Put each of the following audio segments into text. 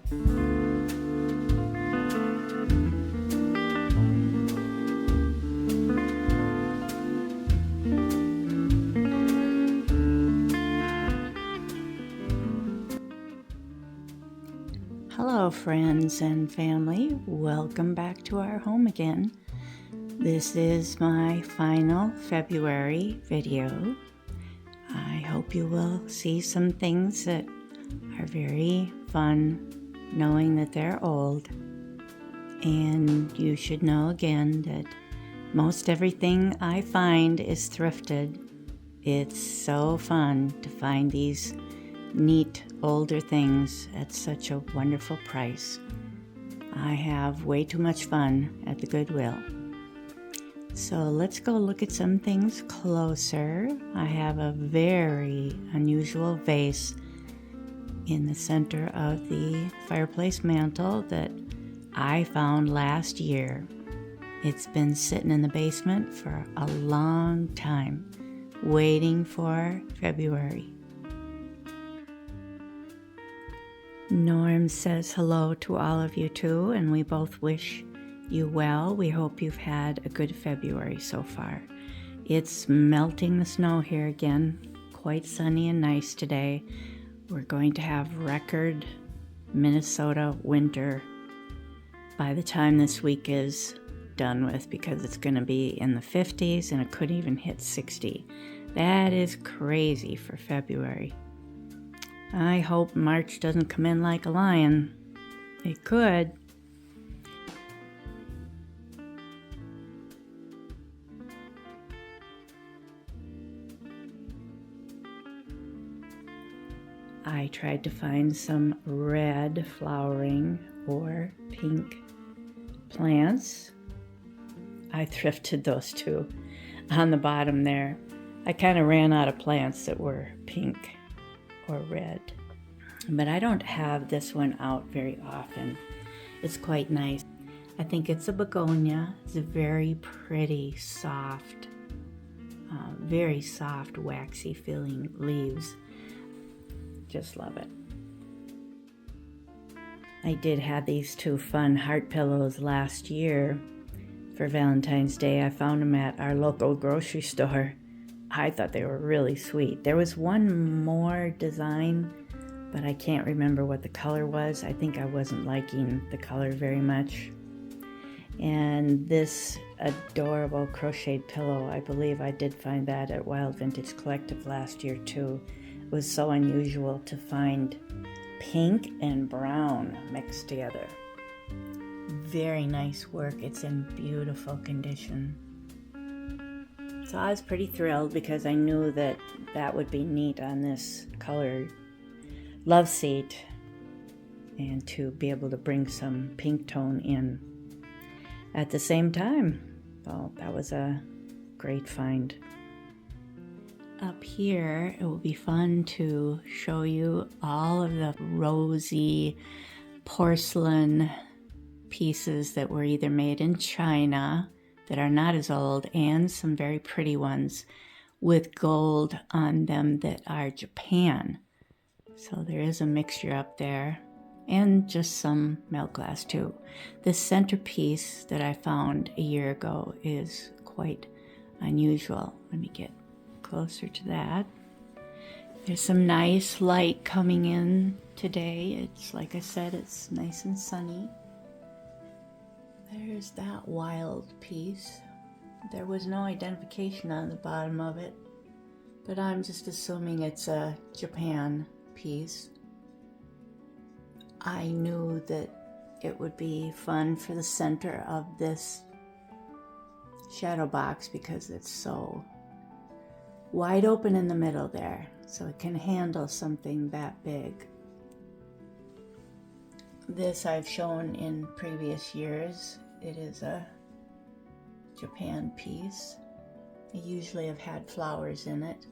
Hello friends and family, welcome back to our home again. This is my final February video. I hope you will see some things that are very fun knowing that they're old. And you should know again that most everything I find is thrifted. It's so fun to find these neat older things at such a wonderful price. I have way too much fun at the Goodwill. So let's go look at some things closer. I have a very unusual vase in the center of the fireplace mantle that I found last year. It's been sitting in the basement for a long time, waiting for February. Norm says hello to all of you too, and we both wish you well. We hope you've had a good February so far. It's melting the snow here again, quite sunny and nice today. We're going to have record Minnesota winter by the time this week is done with, because it's going to be in the 50s and it could even hit 60. That is crazy for February. I hope March doesn't come in like a lion. It could. I tried to find some red flowering or pink plants. I thrifted those too on the bottom there. I kind of ran out of plants that were pink or red, but I don't have this one out very often. It's quite nice. I think it's a begonia. It's a very pretty, soft, very soft, waxy feeling leaves. Just love it. I did have these two fun heart pillows last year for Valentine's Day. I found them at our local grocery store. I thought they were really sweet. There was one more design, but I can't remember what the color was. I think I wasn't liking the color very much. And this adorable crocheted pillow, I believe I did find that at Wild Vintage Collective last year too. It was so unusual to find pink and brown mixed together. Very nice work. It's in beautiful condition. So I was pretty thrilled because I knew that that would be neat on this color love seat, and to be able to bring some pink tone in at the same time. Well, that was a great find. Up here, it will be fun to show you all of the rosy porcelain pieces that were either made in China that are not as old, and some very pretty ones with gold on them that are Japan. So there is a mixture up there, and just some melt glass too. This centerpiece that I found a year ago is quite unusual. Let me get closer to that. There's some nice light coming in today. It's like I said, it's nice and sunny. There's that wild piece. There was no identification on the bottom of it, but I'm just assuming it's a Japan piece. I knew that it would be fun for the center of this shadow box because it's so wide open in the middle there, so it can handle something that big. This I've shown in previous years. It is a Japan piece. I usually have had flowers in it.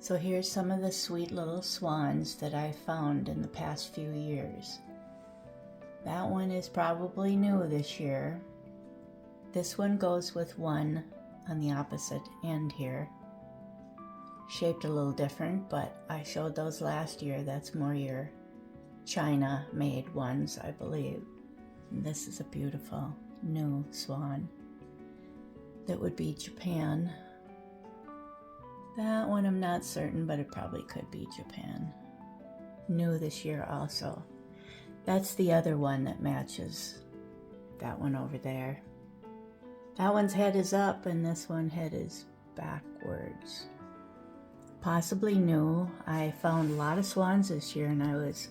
So here's some of the sweet little swans that I found in the past few years. That one is probably new this year. This one goes with one on the opposite end here. Shaped a little different, but I showed those last year. That's more your China made ones, I believe. And this is a beautiful new swan. That would be Japan. That one I'm not certain, but it probably could be Japan. New this year also. That's the other one that matches that one over there. That one's head is up and this one head is backwards. Possibly new. I found a lot of swans this year and I was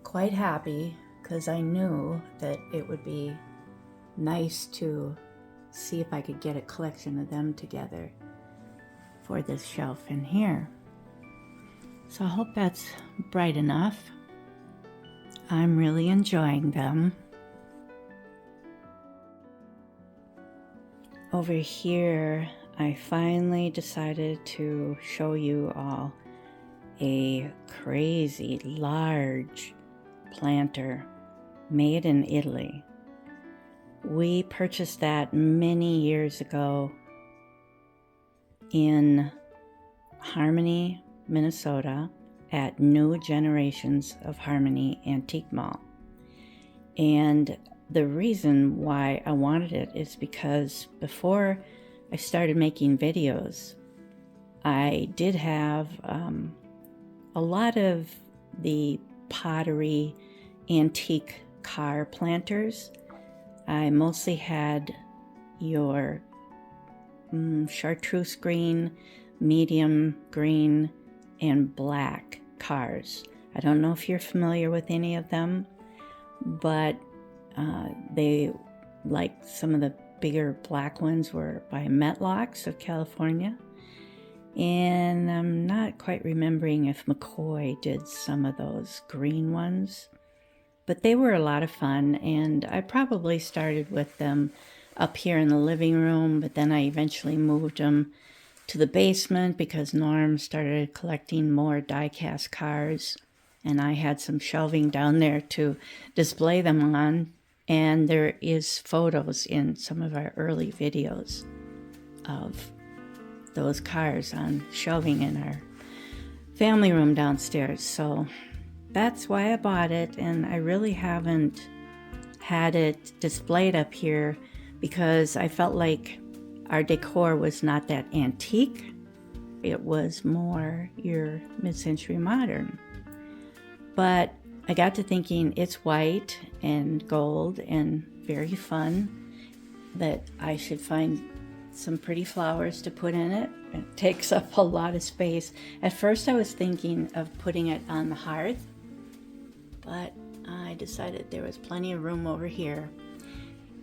quite happy because I knew that it would be nice to see if I could get a collection of them together for this shelf in here. So I hope that's bright enough. I'm really enjoying them. Over here, I finally decided to show you all a crazy large planter made in Italy. We purchased that many years ago in Harmony, Minnesota at New Generations of Harmony Antique Mall. And the reason why I wanted it is because before I started making videos, I did have a lot of the pottery antique car planters. I mostly had your chartreuse green, medium green, and black cars. I don't know if you're familiar with any of them, but they, like some of the bigger black ones, were by Metlocks of California. And I'm not quite remembering if McCoy did some of those green ones. But they were a lot of fun, and I probably started with them up here in the living room, but then I eventually moved them to the basement because Norm started collecting more die-cast cars, and I had some shelving down there to display them on, and there is photos in some of our early videos of those cars on shelving in our family room downstairs. So that's why I bought it, and I really haven't had it displayed up here because I felt like our decor was not that antique. It was more your mid-century modern. But I got to thinking it's white and gold and very fun, that I should find some pretty flowers to put in it. It takes up a lot of space. At first I was thinking of putting it on the hearth, but I decided there was plenty of room over here.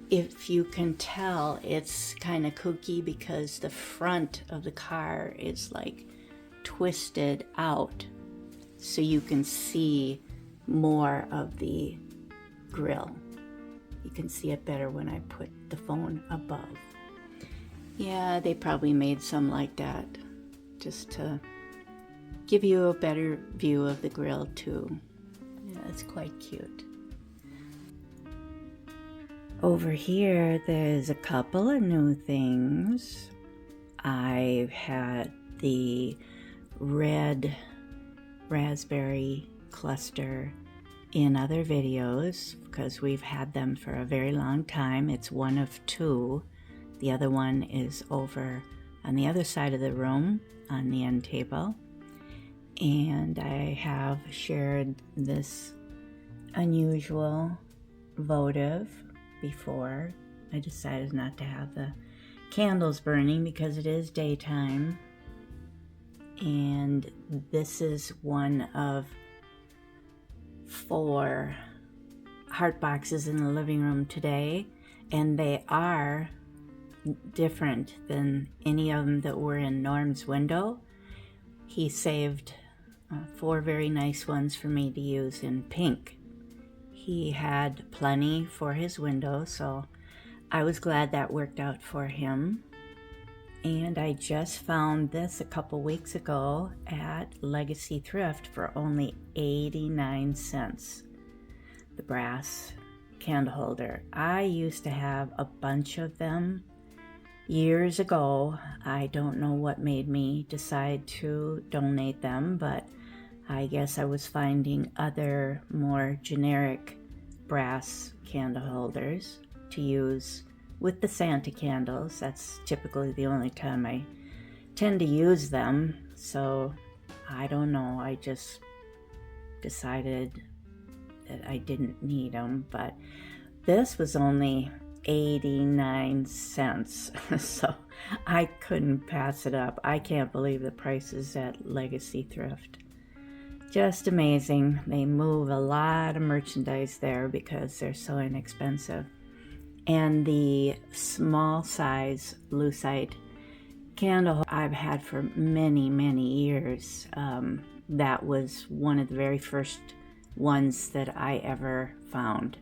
If you can tell, it's kind of kooky because the front of the car is like twisted out so you can see more of the grill. You can see it better when I put the phone above. Yeah, they probably made some like that just to give you a better view of the grill too. Yeah, it's quite cute. Over here, there's a couple of new things. I've had the red raspberry cluster in other videos because we've had them for a very long time. It's one of two. The other one is over on the other side of the room on the end table. And I have shared this unusual votive before. I decided not to have the candles burning because it is daytime. And this is one of 4 heart boxes in the living room today, and they are different than any of them that were in Norm's window. He saved 4 very nice ones for me to use in pink. He had plenty for his window, so I was glad that worked out for him. And I just found this a couple weeks ago at Legacy Thrift for only 89 cents. The brass candle holder. I used to have a bunch of them years ago. I don't know what made me decide to donate them, but I guess I was finding other more generic brass candle holders to use with the Santa candles. That's typically the only time I tend to use them. So I don't know, I just decided that I didn't need them, but this was only 89 cents, so I couldn't pass it up. I can't believe the prices at Legacy Thrift. Just amazing. They move a lot of merchandise there because they're so inexpensive. And the small size lucite candle I've had for many, many years. That was one of the very first ones that I ever found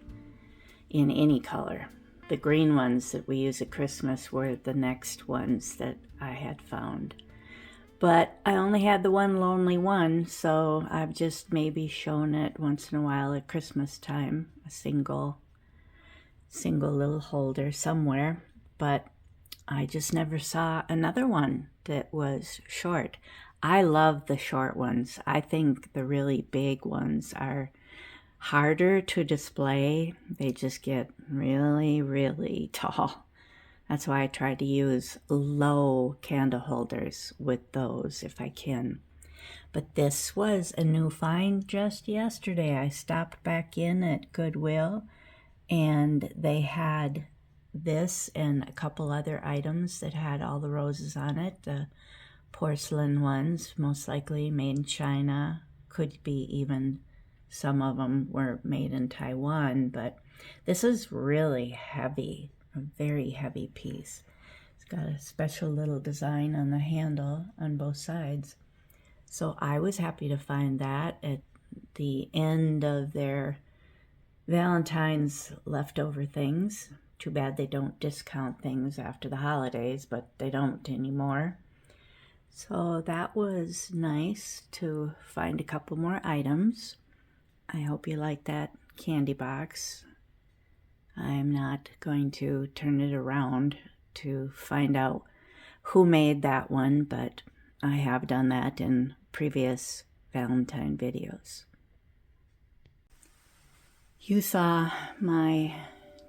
in any color. The green ones that we use at Christmas were the next ones that I had found. But I only had the one lonely one, so I've just maybe shown it once in a while at Christmas time, a single little holder somewhere, but I just never saw another one that was short. I love the short ones. I think the really big ones are harder to display. They just get really, really tall. That's why I try to use low candle holders with those if I can. But this was a new find just yesterday. I stopped back in at Goodwill and they had this and a couple other items that had all the roses on it. The porcelain ones, most likely made in China, could be even some of them were made in Taiwan, but this is really heavy, a very heavy piece. It's got a special little design on the handle on both sides. So I was happy to find that at the end of their Valentine's leftover things. Too bad they don't discount things after the holidays, but they don't anymore. So that was nice to find a couple more items. I hope you like that candy box. I'm not going to turn it around to find out who made that one, but I have done that in previous Valentine videos. You saw my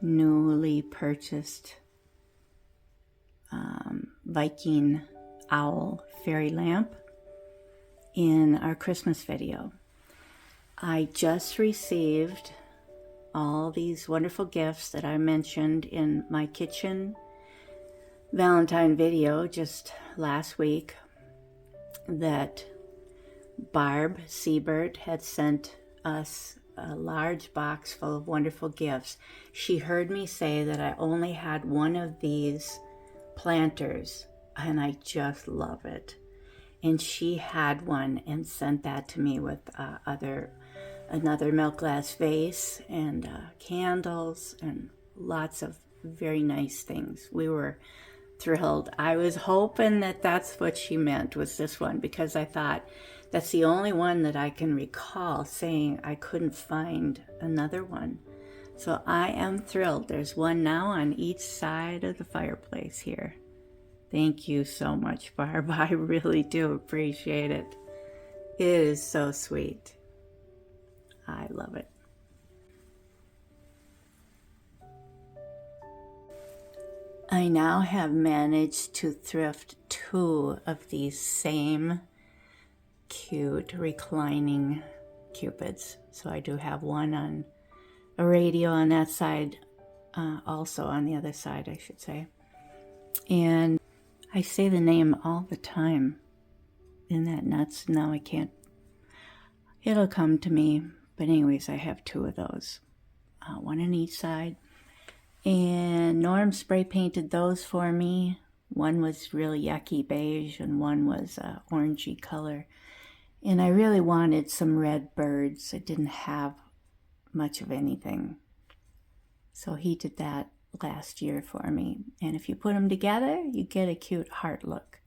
newly purchased Viking owl fairy lamp in our Christmas video. I just received all these wonderful gifts that I mentioned in my kitchen Valentine video just last week, that Barb Siebert had sent us a large box full of wonderful gifts. She heard me say that I only had one of these planters and I just love it. And she had one and sent that to me with another milk glass vase and candles and lots of very nice things. We were thrilled. I was hoping that that's what she meant, was this one, because I thought that's the only one that I can recall saying I couldn't find another one. So I am thrilled. There's one now on each side of the fireplace here. Thank you so much, Barb. I really do appreciate it. It is so sweet. I love it. I now have managed to thrift 2 of these same cute reclining cupids. So I do have one on a radio on that side, also on the other side, I should say. And I say the name all the time. Isn't that nuts? Now I can't. It'll come to me. But anyways, I have 2 of those. One on each side. And Norm spray painted those for me. One was really yucky beige and one was orangey color. And I really wanted some red birds. I didn't have much of anything. So he did that last year for me. And if you put them together, you get a cute heart look.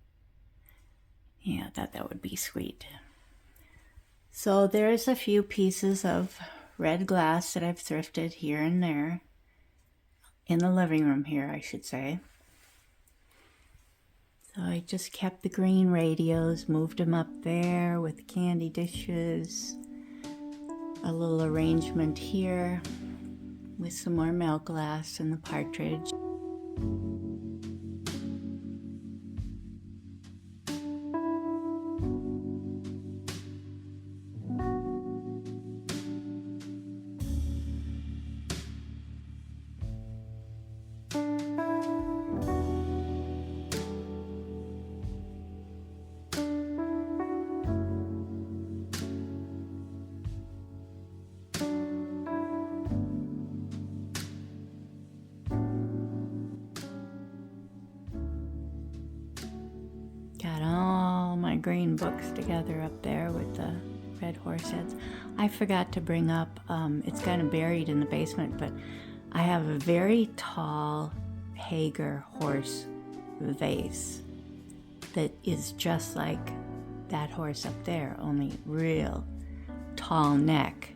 Yeah, I thought that would be sweet. So there's a few pieces of red glass that I've thrifted here and there. In the living room here, I should say. So I just kept the green radios, moved them up there with candy dishes, a little arrangement here with some more milk glass and the partridge. Got all my green books together up there with the red horse heads. I forgot to bring up, it's kind of buried in the basement, but I have a very tall Hager horse vase that is just like that horse up there, only real tall neck.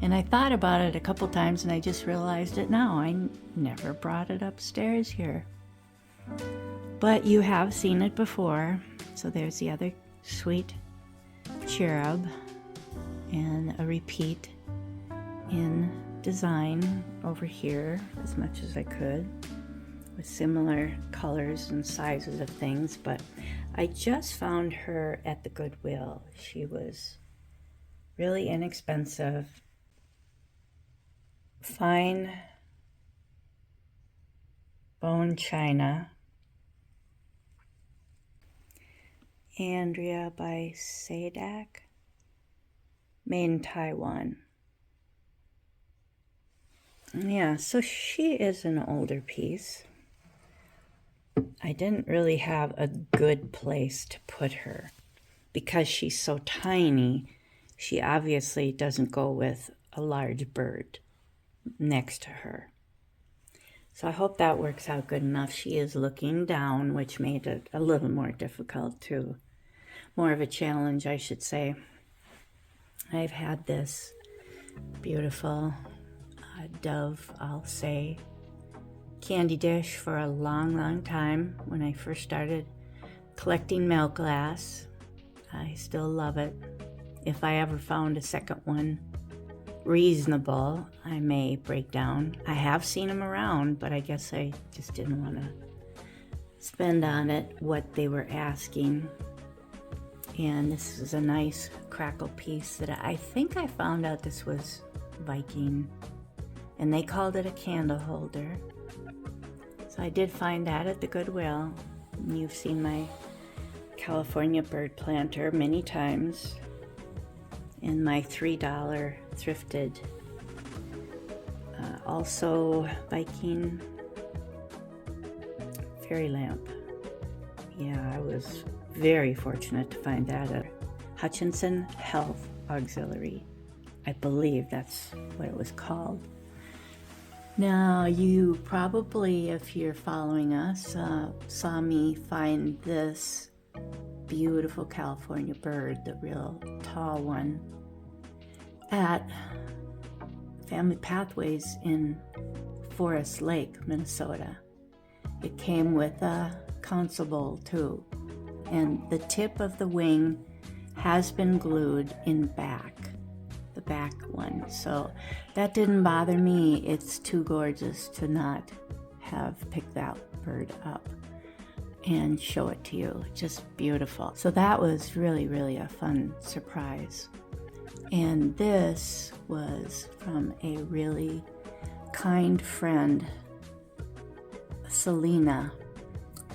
And I thought about it a couple times and I just realized it now. I never brought it upstairs here. But you have seen it before. So there's the other sweet cherub, and a repeat in design over here as much as I could, with similar colors and sizes of things. But I just found her at the Goodwill. She was really inexpensive, fine bone china. Andrea by Sadak, made in Taiwan. Yeah, so she is an older piece. I didn't really have a good place to put her because she's so tiny. She obviously doesn't go with a large bird next to her. So I hope that works out good enough. She is looking down, which made it a little more difficult too. More of a challenge, I should say. I've had this beautiful dove, I'll say, candy dish for a long, long time. When I first started collecting milk glass, I still love it. If I ever found a second one reasonable, I may break down. I have seen them around, but I guess I just didn't want to spend on it what they were asking. And this is a nice crackle piece that I think I found out this was Viking, and they called it a candle holder. So I did find that at the Goodwill. You've seen my California bird planter many times, and my $3 thrifted. Also Viking fairy lamp. Yeah, I was very fortunate to find that at Hutchinson Health Auxiliary. I believe that's what it was called. Now, you probably, if you're following us, saw me find this beautiful California bird, the real tall one, at Family Pathways in Forest Lake, Minnesota. It came with a council bowl too, and the tip of the wing has been glued in back, the back one. So that didn't bother me. It's too gorgeous to not have picked that bird up and show it to you. Just beautiful. So that was really, really a fun surprise. And this was from a really kind friend, Selena,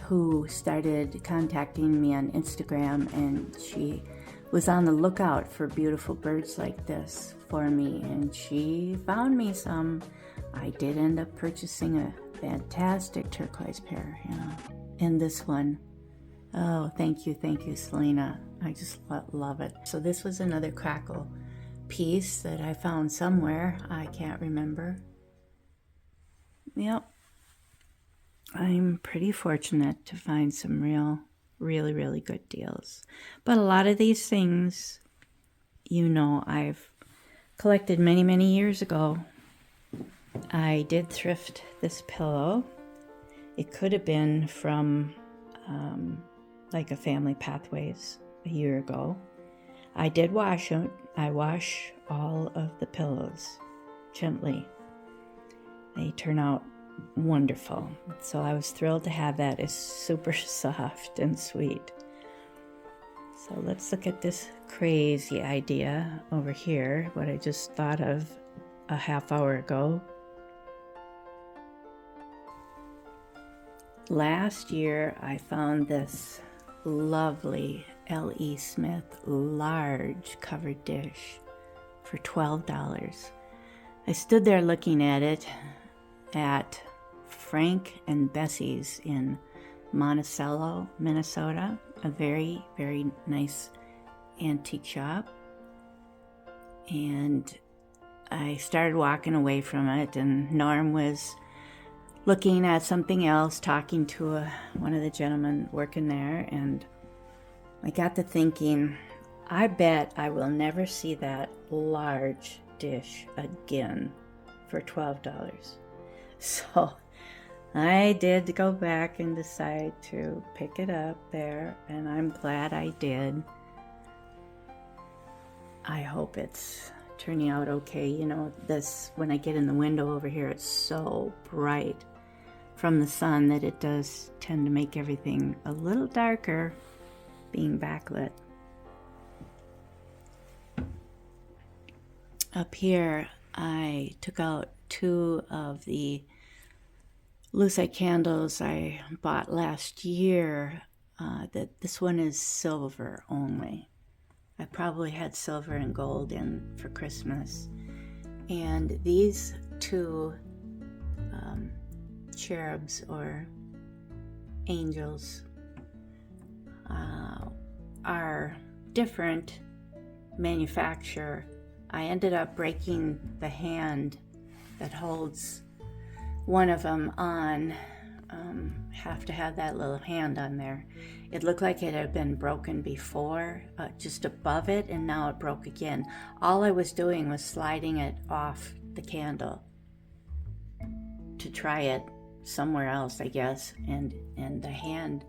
who started contacting me on Instagram, and she was on the lookout for beautiful birds like this for me, and she found me some. I did end up purchasing a fantastic turquoise pair, and this one. Oh, thank you, Selena. I just love it. So this was another crackle piece that I found somewhere. I can't remember. Yep. I'm pretty fortunate to find some really, really good deals. But a lot of these things, I've collected many, many years ago. I did thrift this pillow. It could have been from like a Family Pathways a year ago. I did wash them. I wash all of the pillows gently. They turn out wonderful. So I was thrilled to have that. It's super soft and sweet. So let's look at this crazy idea over here, what I just thought of a half hour ago. Last year, I found this lovely L.E. Smith large covered dish for $12. I stood there looking at it at Frank and Bessie's in Monticello, Minnesota, a very, very nice antique shop. And I started walking away from it, and Norm was looking at something else, talking to one of the gentlemen working there, and I got to thinking, I bet I will never see that large dish again for $12. So I did go back and decide to pick it up there, and I'm glad I did. I hope it's turning out okay. You know, this, when I get in the window over here, it's so bright from the sun that it does tend to make everything a little darker being backlit. Up here, I took out 2 of the lucite candles I bought last year. This one is silver only. I probably had silver and gold in for Christmas. And these 2 cherubs or angels are different manufacturer. I ended up breaking the hand that holds one of them on. Have to have that little hand on there. It looked like it had been broken before, just above it, and now it broke again. All I was doing was sliding it off the candle to try it somewhere else, I guess, and the hand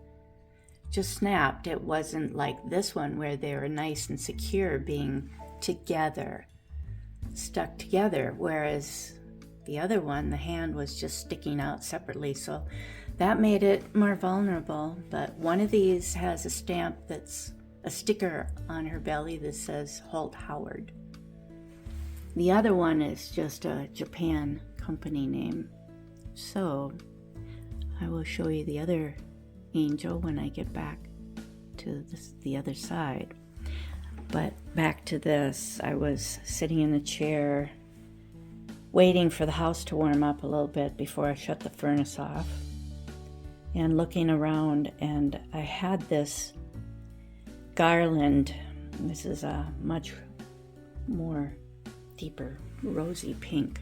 just snapped. It wasn't like this one where they were nice and secure being together, stuck together, whereas the other one, the hand was just sticking out separately, so that made it more vulnerable. But one of these has a stamp that's a sticker on her belly that says Holt Howard. The other one is just a Japan company name. So I will show you the other angel when I get back to the other side. But back to this, I was sitting in the chair waiting for the house to warm up a little bit before I shut the furnace off, and looking around, and I had this garland. This is a much more deeper rosy pink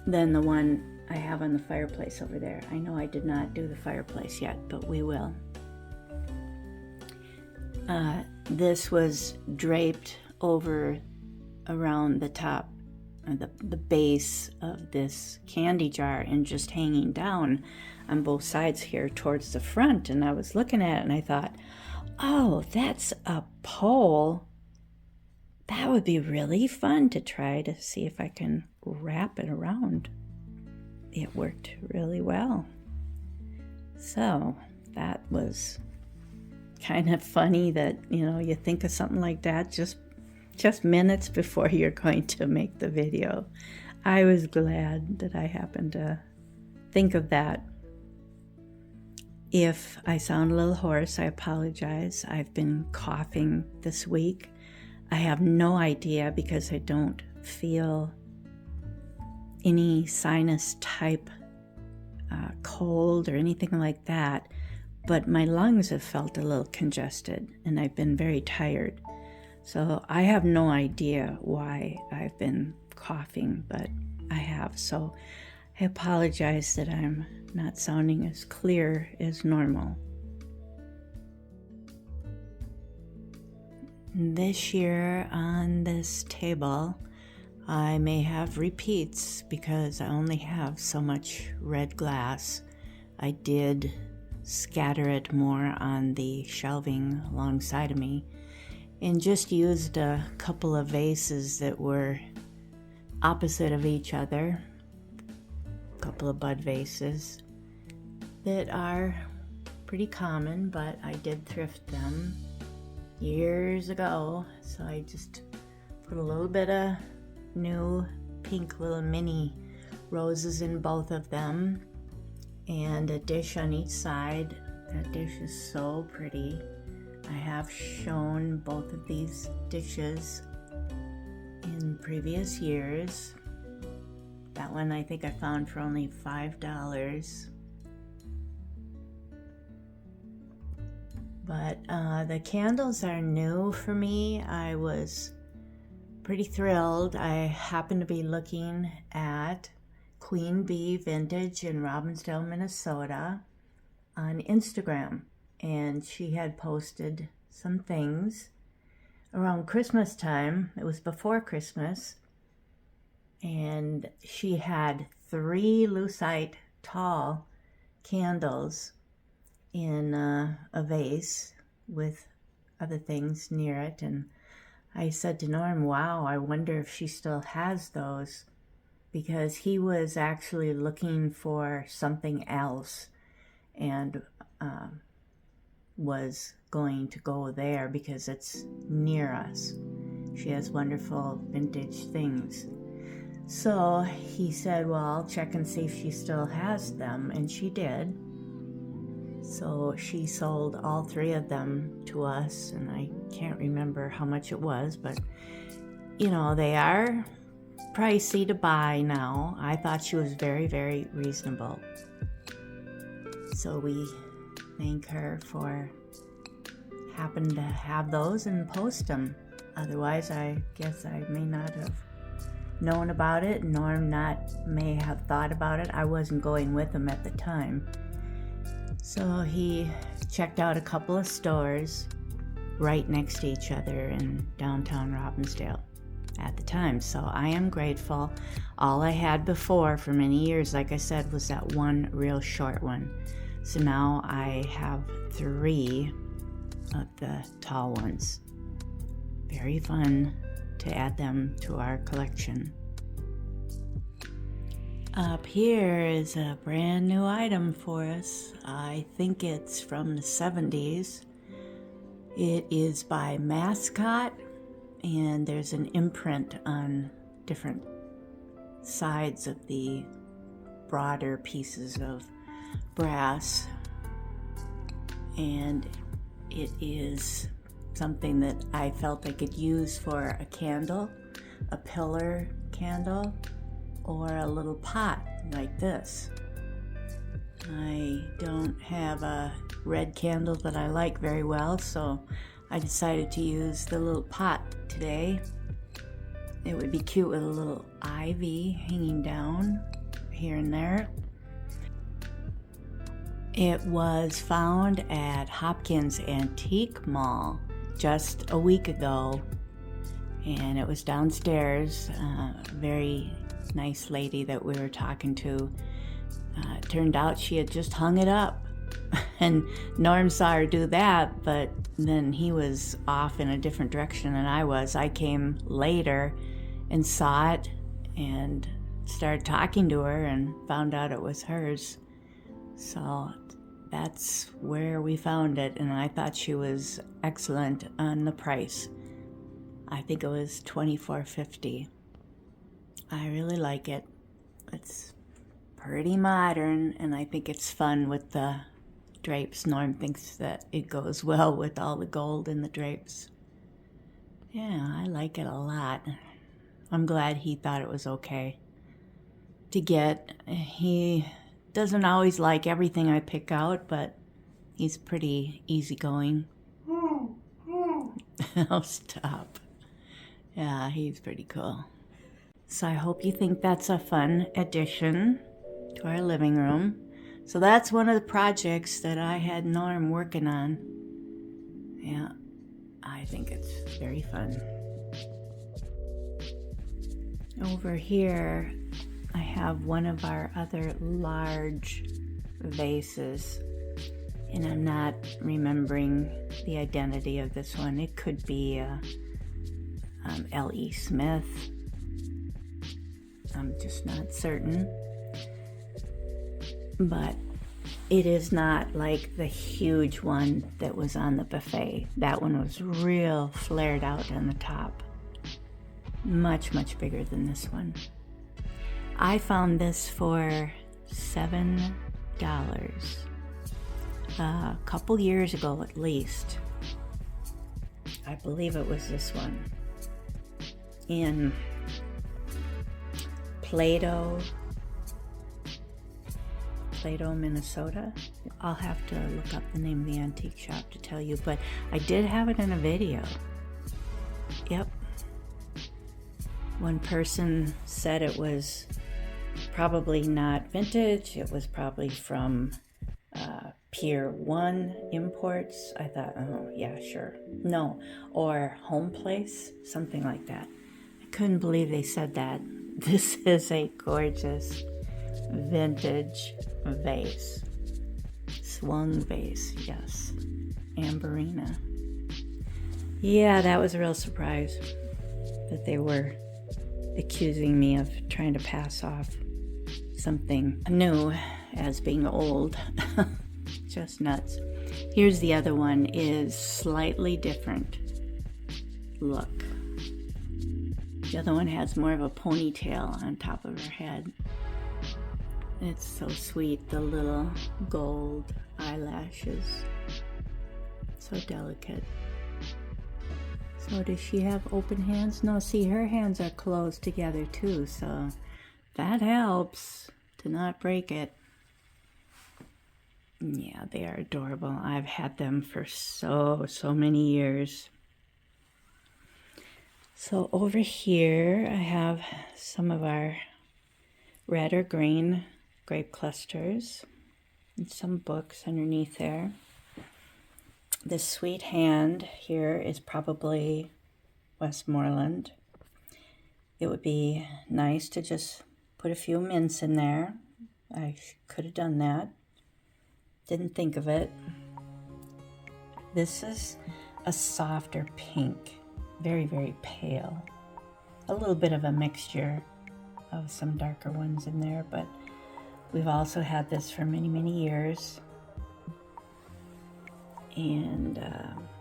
than the one I have on the fireplace over there. I know I did not do the fireplace yet, but we will. This was draped over around the top, the base of this candy jar, and just hanging down on both sides here towards the front. And I was looking at it and I thought, oh, that's a pole. That would be really fun to try to see if I can wrap it around. It worked really well. So that was kind of funny that, you know, you think of something like that just minutes before you're going to make the video. I was glad that I happened to think of that. If I sound a little hoarse, I apologize. I've been coughing this week. I have no idea because I don't feel any sinus type cold or anything like that, but my lungs have felt a little congested and I've been very tired. So I have no idea why I've been coughing, but I have. So I apologize that I'm not sounding as clear as normal. This year on this table, I may have repeats because I only have so much red glass. I did scatter it more on the shelving alongside of me, and just used a couple of vases that were opposite of each other, a couple of bud vases that are pretty common, but I did thrift them years ago, so I just put a little bit of new pink little mini roses in both of them, and a dish on each side. That dish is so pretty. I have shown both of these dishes in previous years. That one I think I found for only $5. But the candles are new for me. I was pretty thrilled. I happened to be looking at Queen Bee Vintage in Robbinsdale, Minnesota on Instagram, and she had posted some things around Christmas time. It was before Christmas, and she had 3 lucite tall candles in a vase with other things near it, and I said to Norm, wow, I wonder if she still has those, because he was actually looking for something else and was going to go there because it's near us. She has wonderful vintage things. So he said, well, I'll check and see if she still has them, and she did. So she sold all 3 of them to us, and I can't remember how much it was, but you know, they are pricey to buy now. I thought she was very, very reasonable. So we thank her for happening to have those and post them. Otherwise, I guess I may not have known about it. Norm may have thought about it. I wasn't going with him at the time. So he checked out a couple of stores right next to each other in downtown Robbinsdale at the time. So I am grateful. All I had before for many years, like I said, was that one real short one. So now I have 3 of the tall ones. Very fun to add them to our collection. Up here is a brand new item for us. I think it's from the 70s. It is by Mascot, and there's an imprint on different sides of the broader pieces of brass. And it is something that I felt I could use for a candle, a pillar candle, or a little pot like this. I don't have a red candle that I like very well, so I decided to use the little pot today. It would be cute with a little ivy hanging down here and there. It was found at Hopkins Antique Mall just a week ago, and it was downstairs. Very nice lady that we were talking to. Turned out she had just hung it up, and Norm saw her do that, but then he was off in a different direction than I was. I came later and saw it and started talking to her and found out it was hers. So that's where we found it, and I thought she was excellent on the price. I think it was $24.50. I really like it. It's pretty modern, and I think it's fun with the drapes. Norm thinks that it goes well with all the gold in the drapes. Yeah, I like it a lot. I'm glad he thought it was okay to get. He doesn't always like everything I pick out, but he's pretty easygoing. Oh, stop. Yeah, he's pretty cool. So I hope you think that's a fun addition to our living room. So that's one of the projects that I had Norm working on. Yeah, I think it's very fun. Over here, I have one of our other large vases. And I'm not remembering the identity of this one. It could be L.E. Smith. I'm just not certain. But it is not like the huge one that was on the buffet. That one was real flared out on the top. Much, much bigger than this one. I found this for $7 a couple years ago at least. I believe it was this one. In Plato, Minnesota. I'll have to look up the name of the antique shop to tell you, but I did have it in a video. Yep. One person said it was probably not vintage. It was probably from Pier 1 Imports. I thought, oh, yeah, sure. No, or Home Place, something like that. I couldn't believe they said that. This is a gorgeous vintage vase. Swung vase, yes. Amberina. Yeah, that was a real surprise that they were accusing me of trying to pass off something new as being old. Just nuts. Here's the other one, is slightly different look. The other one has more of a ponytail on top of her head. It's so sweet, the little gold eyelashes. So delicate. So does she have open hands? No, see, her hands are closed together too, so that helps to not break it. Yeah, they are adorable. I've had them for so many years. So over here I have some of our red or green grape clusters and some books underneath there. This sweet hand here is probably Westmoreland. It would be nice to just put a few mints in there. I could have done that. Didn't think of it. This is a softer pink, very, very pale. A little bit of a mixture of some darker ones in there, but we've also had this for many, many years. And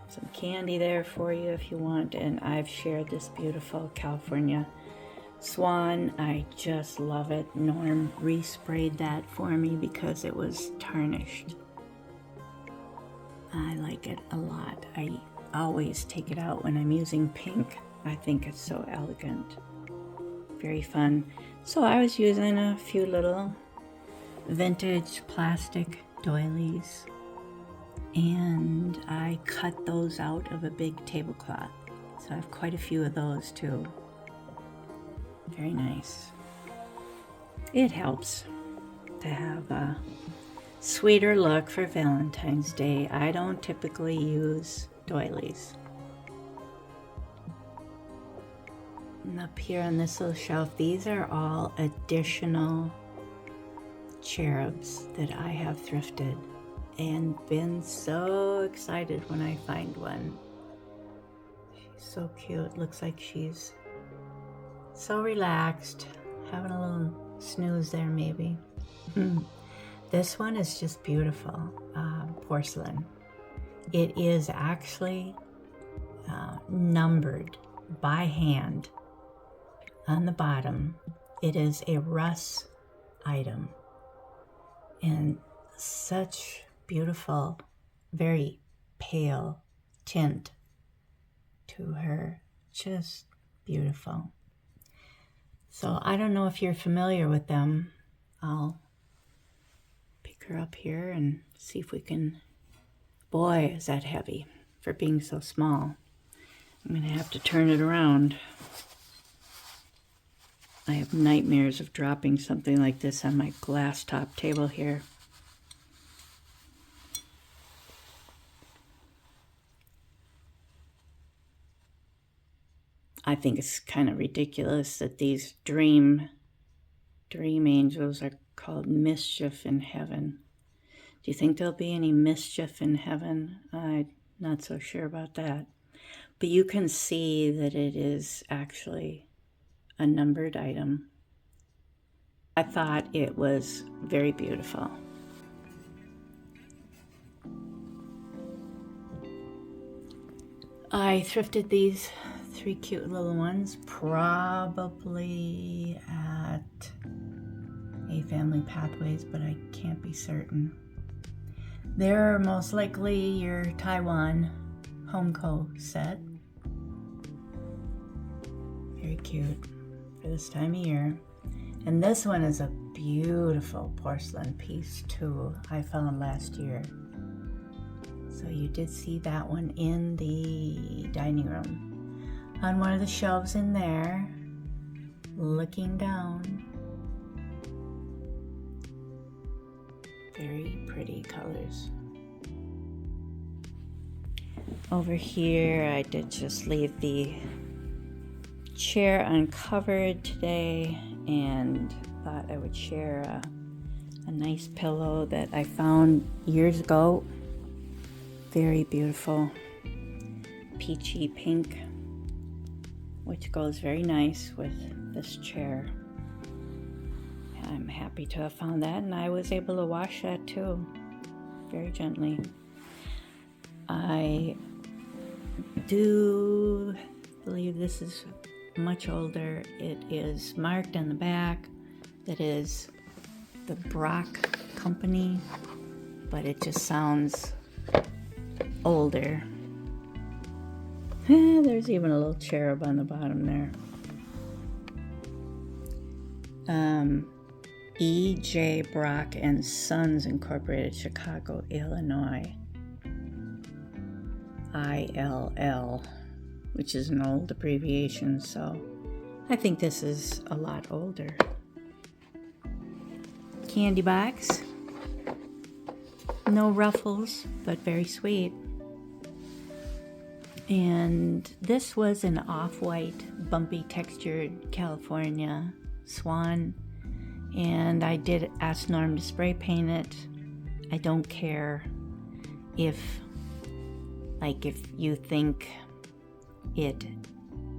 some candy there for you if you want. And I've shared this beautiful California Swan. I just love it. Norm resprayed that for me because it was tarnished. I like it a lot. I always take it out when I'm using pink. I think it's so elegant. Very fun. So I was using a few little vintage plastic doilies, and I cut those out of a big tablecloth. So I have quite a few of those too. Very nice. It helps to have a sweeter look for Valentine's Day. I don't typically use doilies. And up here on this little shelf, these are all additional cherubs that I have thrifted and been so excited when I find one. She's so cute. Looks like she's so relaxed, having a little snooze there maybe. This one is just beautiful, porcelain. It is actually numbered by hand on the bottom. It is a Russ item, and such beautiful, very pale tint to her. Just beautiful. So I don't know if you're familiar with them. I'll pick her up here and see if we can. Boy, is that heavy for being so small. I'm going to have to turn it around. I have nightmares of dropping something like this on my glass top table here. I think it's kind of ridiculous that these dream angels are called mischief in heaven. Do you think there'll be any mischief in heaven? I'm not so sure about that. But you can see that it is actually a numbered item. I thought it was very beautiful. I thrifted these 3 cute little ones, probably at A Family Pathways, but I can't be certain. They're most likely your Taiwan Homeco set. Very cute for this time of year. And this one is a beautiful porcelain piece too, I found last year. So you did see that one in the dining room. On one of the shelves in there, looking down. Very pretty colors. Over here, I did just leave the chair uncovered today and thought I would share a nice pillow that I found years ago. Very beautiful peachy pink, which goes very nice with this chair. I'm happy to have found that, and I was able to wash that too, very gently. I do believe this is much older. It is marked on the back that is the Brock Company, but it just sounds older. There's even a little cherub on the bottom there. E.J. Brock and Sons Incorporated, Chicago, Illinois. ILL, which is an old abbreviation, so I think this is a lot older. Candy box. No ruffles, but very sweet. And this was an off-white, bumpy textured California swan. And I did ask Norm to spray paint it. I don't care if you think it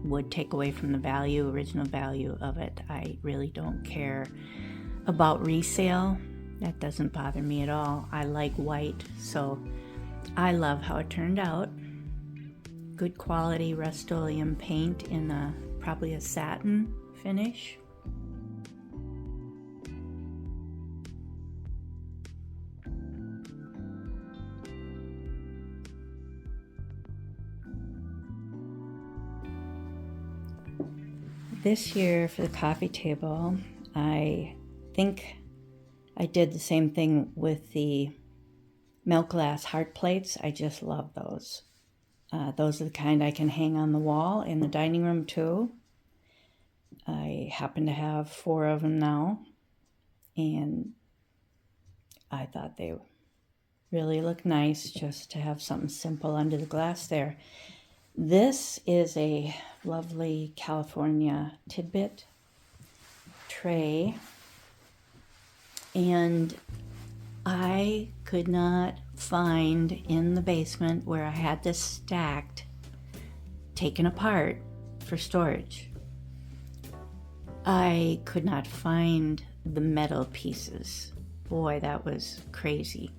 would take away from the original value of it. I really don't care about resale. That doesn't bother me at all. I like white, so I love how it turned out. Good quality Rust-Oleum paint in probably a satin finish. This year for the coffee table, I think I did the same thing with the milk glass heart plates. I just love those. Those are the kind I can hang on the wall in the dining room too. I happen to have 4 of them now, and I thought they really look nice just to have something simple under the glass there. This is a lovely California tidbit tray, and I could not find in the basement where I had this stacked, taken apart for storage. I could not find the metal pieces. Boy, that was crazy.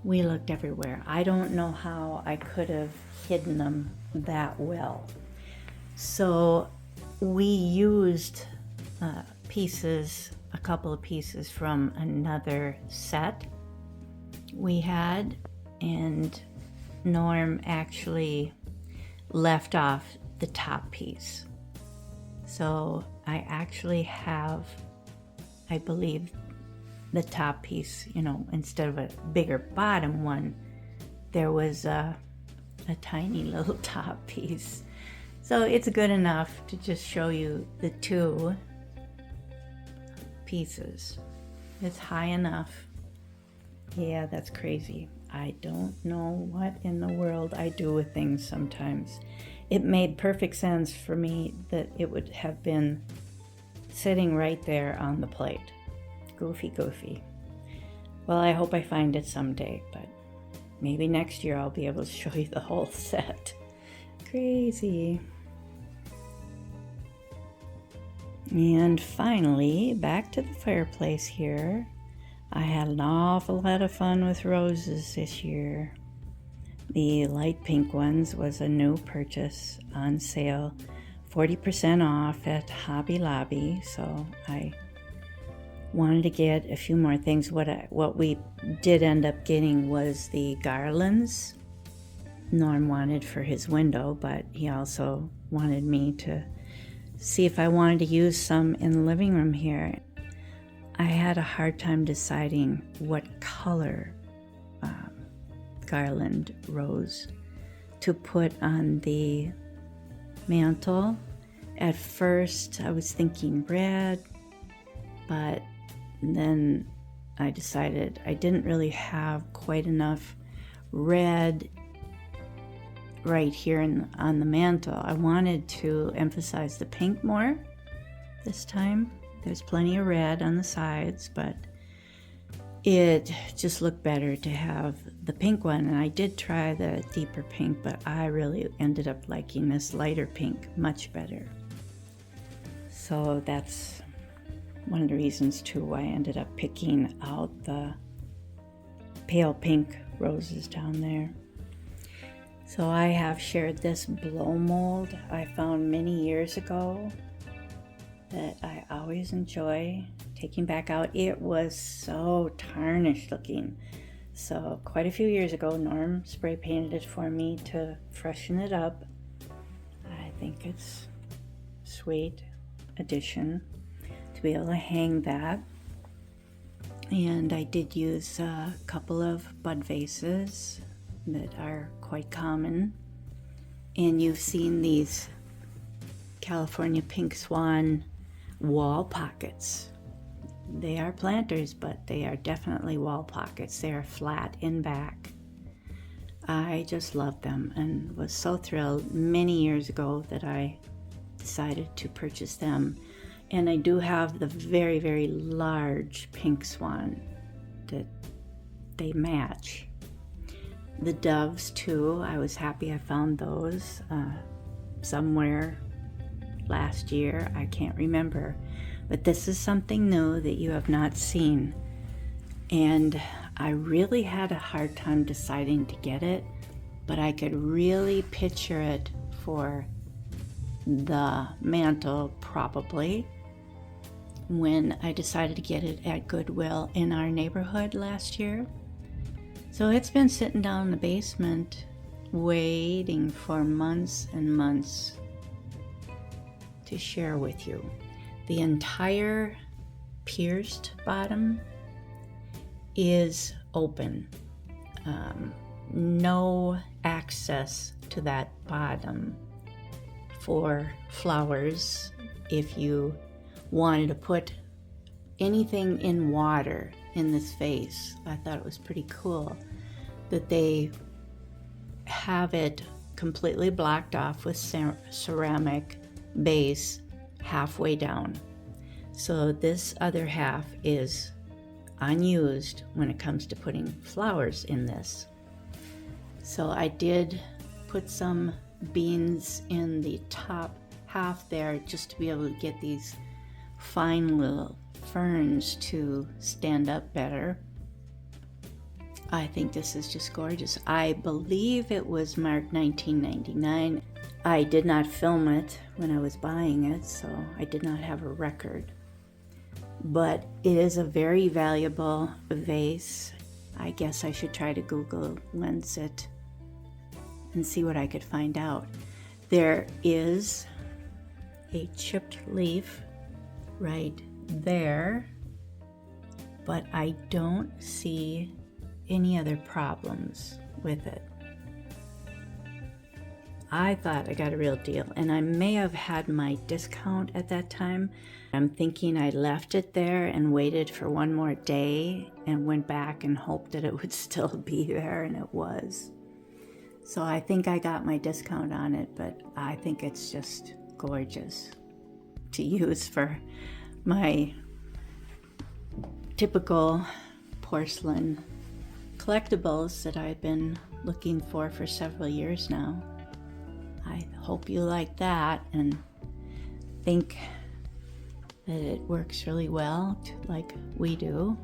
We looked everywhere. I don't know how I could have hidden them that well. So we used a couple of pieces from another set we had, and Norm actually left off the top piece. So I actually have, I believe, the top piece, instead of a bigger bottom one, there was a tiny little top piece. So it's good enough to just show you the 2 pieces. It's high enough. Yeah, that's crazy. I don't know what in the world I do with things sometimes. It made perfect sense for me that it would have been sitting right there on the plate. Goofy. Well, I hope I find it someday, but maybe next year I'll be able to show you the whole set. Crazy. And finally, back to the fireplace here. I had an awful lot of fun with roses this year. The light pink ones was a new purchase on sale, 40% off at Hobby Lobby, so I wanted to get a few more things. What we did end up getting was the garlands Norm wanted for his window, but he also wanted me to see if I wanted to use some in the living room here. I had a hard time deciding what color garland rose to put on the mantle. At first I was thinking red, but then I decided I didn't really have quite enough red right here on the mantle. I wanted to emphasize the pink more this time. There's plenty of red on the sides, but it just looked better to have the pink one. And I did try the deeper pink, but I really ended up liking this lighter pink much better. So that's one of the reasons too why I ended up picking out the pale pink roses down there. So I have shared this blow mold I found many years ago that I always enjoy taking back out. It was so tarnished looking. So quite a few years ago, Norm spray painted it for me to freshen it up. I think it's a sweet addition to be able to hang that. And I did use a couple of bud vases that are quite common. And you've seen these California pink swan wall pockets. They are planters, but they are definitely wall pockets. They are flat in back. I just love them and was so thrilled many years ago that I decided to purchase them. And I do have the very, very large pink swan that they match. The doves too, I was happy I found those somewhere last year. I can't remember. But this is something new that you have not seen. And I really had a hard time deciding to get it, but I could really picture it for the mantle probably when I decided to get it at Goodwill in our neighborhood last year. So it's been sitting down in the basement waiting for months and months to share with you. The entire pierced bottom is open. No access to that bottom for flowers. If you wanted to put anything in water in this vase, I thought it was pretty cool that they have it completely blocked off with ceramic base halfway down. So this other half is unused when it comes to putting flowers in this. So I did put some beans in the top half there just to be able to get these fine little ferns to stand up better. I think this is just gorgeous. I believe it was marked 1999. I did not film it when I was buying it, so I did not have a record. But it is a very valuable vase. I guess I should try to Google lens it and see what I could find out. There is a chipped leaf right there, but I don't see any other problems with it. I thought I got a real deal, and I may have had my discount at that time. I'm thinking I left it there and waited for one more day and went back and hoped that it would still be there, and it was. So I think I got my discount on it, but I think it's just gorgeous to use for my typical porcelain collectibles that I've been looking for several years now. I hope you like that and think that it works really well, like we do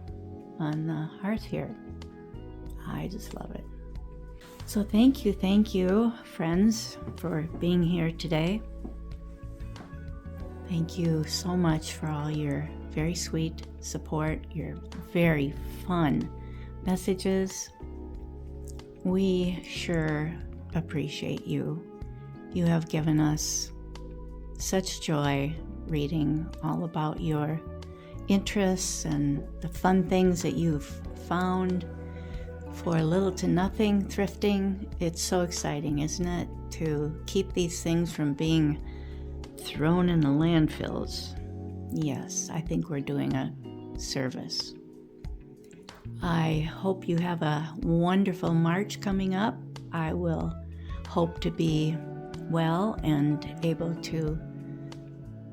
on the hearth here. I just love it. So thank you, friends, for being here today. Thank you so much for all your very sweet support, your very fun messages. We sure appreciate you. You have given us such joy reading all about your interests and the fun things that you've found for little to nothing thrifting. It's so exciting, isn't it, to keep these things from being thrown in the landfills. Yes, I think we're doing a service. I hope you have a wonderful March coming up. I will hope to be well and able to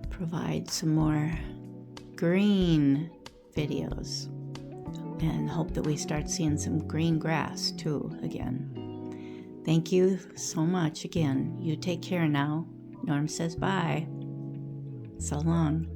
provide some more green videos and hope that we start seeing some green grass too again. Thank you so much again. You take care now. Norm says bye. So long.